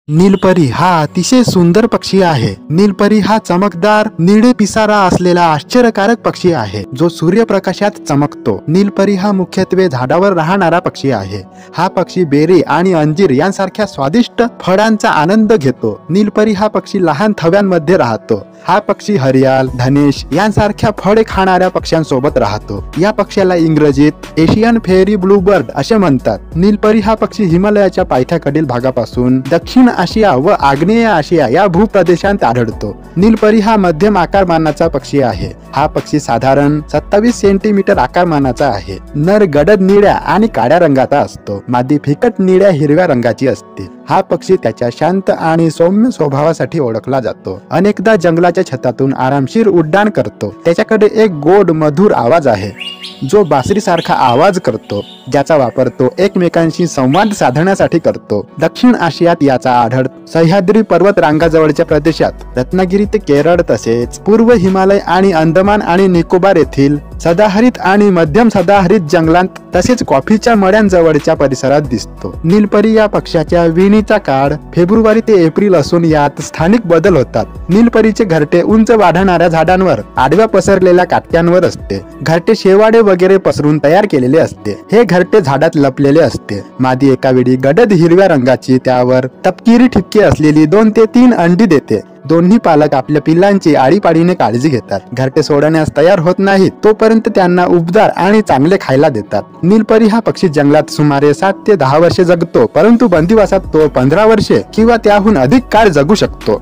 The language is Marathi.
नीलपरी हा अतिशय सुंदर पक्षी आहे। नीलपरी हा चमकदार निळे पिसारा असलेला आश्चर्यकारक पक्षी आहे जो सूर्यप्रकाशात चमकतो। नीलपरी हा मुख्यत्वे झाडावर राहणारा पक्षी आहे। हा पक्षी बेरी आणि अंजीर यांसारख्या स्वादिष्ट फळांचा आनंद घेतो। नीलपरी हा पक्षी लहान थव्यांमध्ये राहतो। हा पक्षी हरियाल, धनेश यांसारख्या फळे खाणाऱ्या पक्ष्यांसोबत राहतो। या पक्ष्याला इंग्रजीत एशियन फेरी ब्लूबर्ड असे म्हणतात। नीलपरी हा पक्षी हिमालयाच्या पायथ्याकडील भागापासून दक्षिण आशिया व आग्नेय आशिया या भूप्रदेशात आढळतो। नीलपरी हा मध्यम आकारमानाचा पक्षी आहे। हा पक्षी साधारण 27 सेंटीमीटर आकारमानाचा आहे। नर गडद निळ्या आणि काळ्या रंगाचा असतो। मादी फिकट निळ्या हिरव्या रंगाची असते। हा पक्षी त्याच्या शांत आणि सौम्य स्वभावासाठी ओळखला जातो। अनेकदा जंगलाच्या छतातून आरामशीर उड्डाण करतो। त्याच्याकडे एक गोड मधुर आवाज आहे जो बासरीसारखा आवाज करतो, ज्याचा वापर तो एकमेकांशी संवाद साधण्यासाठी करतो। दक्षिण आशियात याचा आढळ सह्याद्री पर्वत रांगाजवळच्या प्रदेशात, रत्नागिरी ते केरळ तसेच पूर्व हिमालय आणि अंदमान आणि निकोबार येथील सदाहरित आणि मध्यम सदाहरित जंगलात तसेच कॉफीच्या मळ्यांजवळच्या परिसरात दिसतो। नीलपरी या पक्ष्याच्या विणीचा काळ फेब्रुवारी ते एप्रिल असून यात स्थानिक बदल होतात। नीलपरीचे घरटे उंच वाढणाऱ्या झाडांवर आडव्या पसरलेल्या काटक्यांवर असते। घरटे शेवाळे वगैरे पसरून तयार केलेले असते। हे घरटे झाडात लपलेले असते। मादी एका वेळी गडद हिरव्या रंगाची त्यावर तपकिरी ठिपके असलेली 2 ते 3 अंडी देते। दोन्ही पालक आपल्या पिल्लांची आळीपाळीने काळजी घेतात। घरटे सोडण्यास तयार होत नाहीत तोपर्यंत त्यांना उबदार आणि चांगले खायला देतात। नीलपरी हा पक्षी जंगलात सुमारे 7 ते 10 वर्षे जगतो, परंतु बंदिवासात तो 15 वर्षे किंवा त्याहून अधिक काळ जगू शकतो।